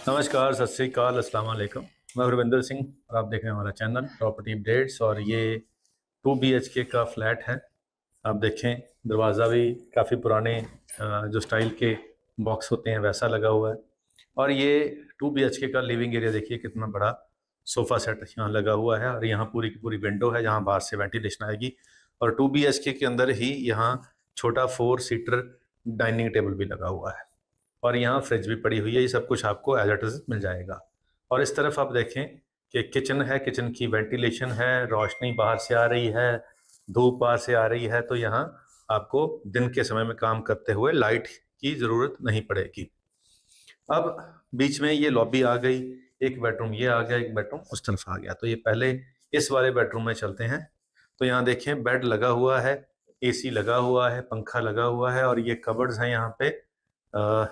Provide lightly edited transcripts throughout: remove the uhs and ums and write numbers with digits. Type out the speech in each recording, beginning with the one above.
नमस्कार, सत श्री अकाल, अस्सलाम वालेकुम। मैं हरविंदर सिंह और आप देख रहे हैं हमारा चैनल प्रॉपर्टी अपडेट्स। और ये 2 BHK का फ्लैट है। आप देखें, दरवाज़ा भी काफ़ी पुराने जो स्टाइल के बॉक्स होते हैं वैसा लगा हुआ है। और ये 2 BHK का लिविंग एरिया देखिए, कितना बड़ा सोफ़ा सेट यहाँ लगा हुआ है। और यहाँ पूरी की पूरी विंडो है जहाँ बाहर से वेंटिलेशन आएगी। और 2 BHK के अंदर ही यहाँ छोटा 4 सीटर डाइनिंग टेबल भी लगा हुआ है। और यहाँ फ्रिज भी पड़ी हुई है। ये सब कुछ आपको एज इट इज मिल जाएगा। और इस तरफ आप देखें कि किचन है, किचन की वेंटिलेशन है, रोशनी बाहर से आ रही है, धूप बाहर से आ रही है। तो यहाँ आपको दिन के समय में काम करते हुए लाइट की ज़रूरत नहीं पड़ेगी। अब बीच में ये लॉबी आ गई, एक बेडरूम ये आ गया, एक बेडरूम उस तरफ आ गया। तो ये पहले इस वाले बेडरूम में चलते हैं। तो यहाँ देखें, बेड लगा हुआ है, एसी लगा हुआ है, पंखा लगा हुआ है। और ये कबर्ड्स हैं यहाँ पे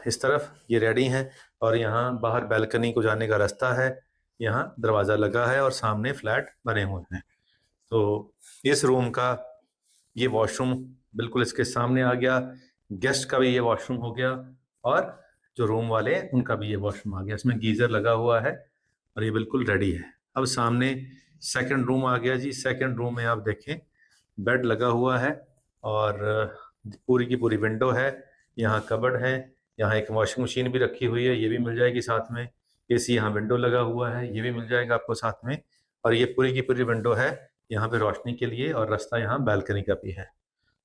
इस तरफ, ये रेडी हैं। और यहाँ बाहर बैल्कनी को जाने का रास्ता है, यहाँ दरवाज़ा लगा है और सामने फ्लैट बने हुए हैं। तो इस रूम का ये वॉशरूम बिल्कुल इसके सामने आ गया। गेस्ट का भी ये वॉशरूम हो गया और जो रूम वाले हैं उनका भी ये वॉशरूम आ गया। इसमें गीज़र लगा हुआ है और ये बिल्कुल रेडी है। अब सामने सेकंड रूम आ गया जी। सेकंड रूम में आप देखें, बेड लगा हुआ है और पूरी की पूरी विंडो है। यहाँ कबर्ड है, यहाँ एक वॉशिंग मशीन भी रखी हुई है, ये भी मिल जाएगी साथ में। एसी यहाँ विंडो लगा हुआ है, ये भी मिल जाएगा आपको साथ में। और ये पूरी की पूरी विंडो है यहाँ पे रोशनी के लिए, और रास्ता यहाँ बैल्कनी का भी है।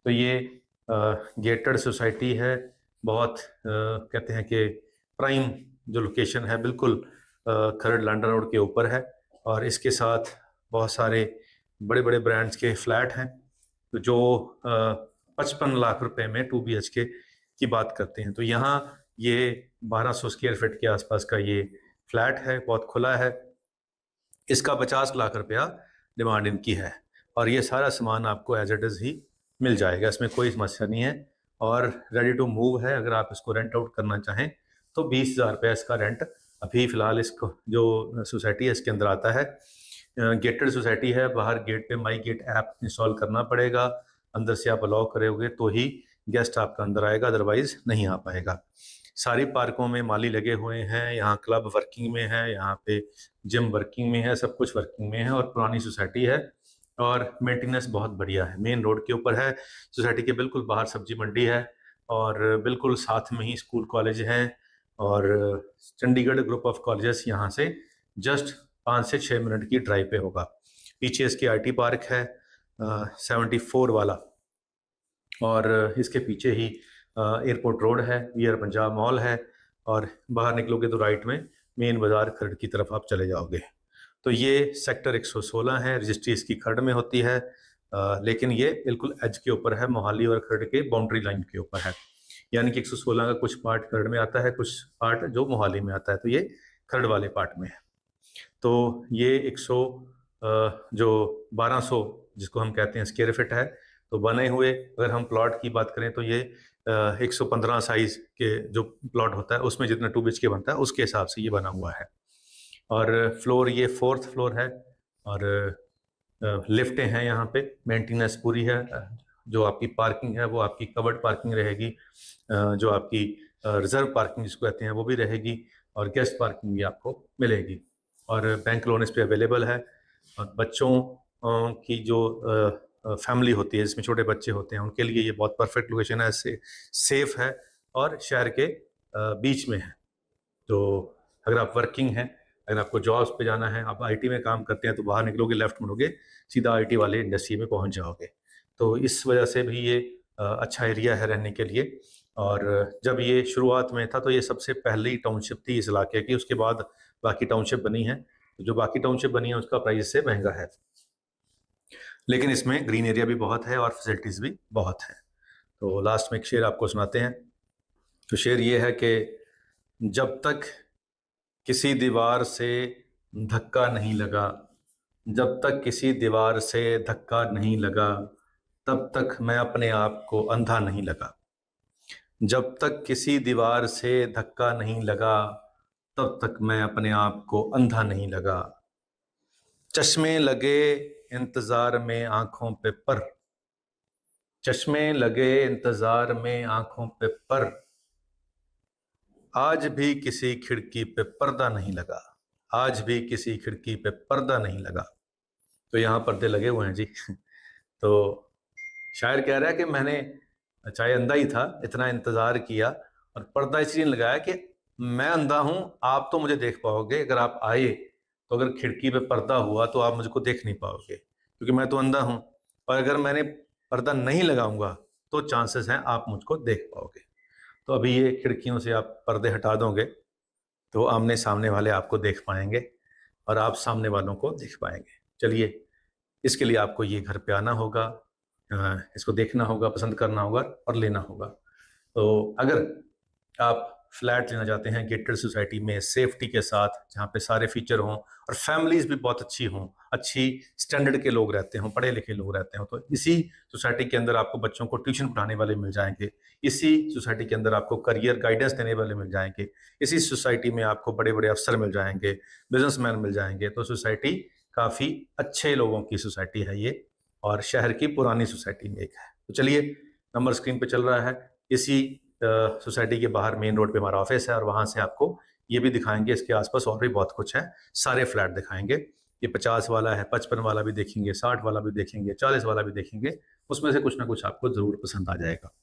तो ये गेटेड सोसाइटी है। बहुत कहते हैं कि प्राइम जो लोकेशन है, बिल्कुल खरड़ लांडा रोड के ऊपर है। और इसके साथ बहुत सारे बड़े बड़े ब्रांड्स के फ्लैट हैं। तो जो 55 लाख रुपए में 2 BHK की बात करते हैं, तो यहाँ ये 1200 स्क्वायर फीट के आसपास का ये फ्लैट है, बहुत खुला है। इसका 50 लाख रुपया डिमांड इनकी है। और ये सारा सामान आपको एज इट इज़ ही मिल जाएगा, इसमें कोई समस्या नहीं है। और रेडी टू मूव है। अगर आप इसको रेंट आउट करना चाहें तो 20,000 रुपया इसका रेंट अभी फ़िलहाल इसको जो सोसाइटी है इसके अंदर आता है। गेटेड सोसाइटी है, बाहर गेट पे माई गेट ऐप इंस्टॉल करना पड़ेगा। अंदर से आप अलाउ करोगे तो ही गेस्ट आपका अंदर आएगा, अदरवाइज नहीं आ पाएगा। सारी पार्कों में माली लगे हुए हैं, यहाँ क्लब वर्किंग में है, यहाँ पे जिम वर्किंग में है, सब कुछ वर्किंग में है। और पुरानी सोसाइटी है और मेंटेनेंस बहुत बढ़िया है। मेन रोड के ऊपर है, सोसाइटी के बिल्कुल बाहर सब्जी मंडी है और बिल्कुल साथ में ही स्कूल कॉलेज हैं। और चंडीगढ़ ग्रुप ऑफ कॉलेजेस यहाँ से जस्ट 5 से 6 मिनट की ड्राइव पे होगा। पीछे इसके IT पार्क है 74 वाला। और इसके पीछे ही एयरपोर्ट रोड है, वियर पंजाब मॉल है। और बाहर निकलोगे तो राइट में मेन बाजार खरड़ की तरफ आप चले जाओगे। तो ये सेक्टर 116 है, रजिस्ट्री इसकी खरड़ में होती है। लेकिन ये बिल्कुल एज के ऊपर है, मोहाली और खरड़ के बाउंड्री लाइन के ऊपर है। यानी कि 116 का कुछ पार्ट खरड़ में आता है, कुछ पार्ट जो मोहाली में आता है। तो ये खरड़ वाले पार्ट में है। तो ये 100 जो 1200 जिसको हम कहते हैं स्क्वायर फिट है। तो बने हुए अगर हम प्लॉट की बात करें तो ये 115 साइज के जो प्लॉट होता है उसमें जितना 2 BHK बनता है उसके हिसाब से ये बना हुआ है। और फ्लोर ये 4th फ्लोर है। और लिफ्टें हैं यहाँ पे, मेंटेनेंस पूरी है। जो आपकी पार्किंग है वो आपकी कवर्ड पार्किंग रहेगी। जो आपकी रिजर्व पार्किंग जिसको कहते हैं वो भी रहेगी। और गेस्ट पार्किंग भी आपको मिलेगी। और बैंक लोन इस पे अवेलेबल है। और बच्चों की जो फैमिली होती है जिसमें छोटे बच्चे होते हैं उनके लिए ये बहुत परफेक्ट लोकेशन है, सेफ है और शहर के बीच में है। तो अगर आप वर्किंग हैं, अगर आपको जॉब्स पे जाना है, आप IT में काम करते हैं, तो बाहर निकलोगे, लेफ्ट मुड़ोगे, सीधा IT वाले इंडस्ट्री में पहुंच जाओगे। तो इस वजह से भी ये अच्छा एरिया है रहने के लिए। और जब ये शुरुआत में था तो ये सबसे पहली टाउनशिप थी इस इलाके की, उसके बाद बाकी टाउनशिप बनी है। जो बाकी टाउनशिप बनी है उसका प्राइस से महंगा है, लेकिन इसमें ग्रीन एरिया भी बहुत है और फैसिलिटीज़ भी बहुत है। तो लास्ट में एक शेर आपको सुनाते हैं। तो शेर ये है कि जब तक किसी दीवार से धक्का नहीं लगा, जब तक किसी दीवार से धक्का नहीं लगा, तब तक मैं अपने आप को अंधा नहीं लगा। जब तक किसी दीवार से धक्का नहीं लगा, तब तक मैं अपने आप को अंधा नहीं लगा। चश्मे लगे इंतजार में आंखों पे पर, चश्मे लगे इंतजार में आंखों पे पर, आज भी किसी खिड़की पे पर्दा नहीं लगा, आज भी किसी खिड़की पे पर्दा नहीं लगा। तो यहाँ पर्दे लगे हुए हैं जी। तो शायर कह रहा है कि मैंने चाहे अंधा ही था, इतना इंतज़ार किया और पर्दा इसलिए नहीं लगाया कि मैं अंधा हूँ, आप तो मुझे देख पाओगे। अगर आप आए तो अगर खिड़की पे पर्दा हुआ तो आप मुझको देख नहीं पाओगे, क्योंकि मैं तो अंधा हूँ। और अगर मैंने पर्दा नहीं लगाऊंगा तो चांसेस हैं आप मुझको देख पाओगे। तो अभी ये खिड़कियों से आप पर्दे हटा दोगे तो आमने सामने वाले आपको देख पाएंगे और आप सामने वालों को देख पाएंगे। चलिए, इसके लिए आपको ये घर पे आना होगा, इसको देखना होगा, पसंद करना होगा और लेना होगा। तो अगर आप फ्लैट लेना चाहते हैं गेटेड सोसाइटी में सेफ्टी के साथ, जहाँ पे सारे फीचर हों और फैमिलीज भी बहुत अच्छी हों, अच्छी स्टैंडर्ड के लोग रहते हों, पढ़े लिखे लोग रहते हों, तो इसी सोसाइटी के अंदर आपको बच्चों को ट्यूशन पढ़ाने वाले मिल जाएंगे, इसी सोसाइटी के अंदर आपको करियर गाइडेंस देने वाले मिल जाएंगे, इसी सोसाइटी में आपको बड़े बड़े अफसर मिल जाएंगे, बिजनेसमैन मिल जाएंगे। तो सोसाइटी काफ़ी अच्छे लोगों की सोसाइटी है ये, और शहर की पुरानी सोसाइटी में एक है। तो चलिए, नंबर स्क्रीन पे चल रहा है। इसी सोसाइटी के बाहर मेन रोड पे हमारा ऑफिस है और वहाँ से आपको ये भी दिखाएंगे, इसके आसपास और भी बहुत कुछ है, सारे फ्लैट दिखाएंगे। ये 50 वाला है, 55 वाला भी देखेंगे, 60 वाला भी देखेंगे, 40 वाला भी देखेंगे, उसमें से कुछ ना कुछ आपको ज़रूर पसंद आ जाएगा।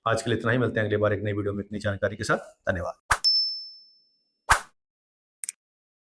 आज के लिए इतना ही, मिलते हैं अगली बार एक नई वीडियो में एक नई जानकारी के साथ। धन्यवाद।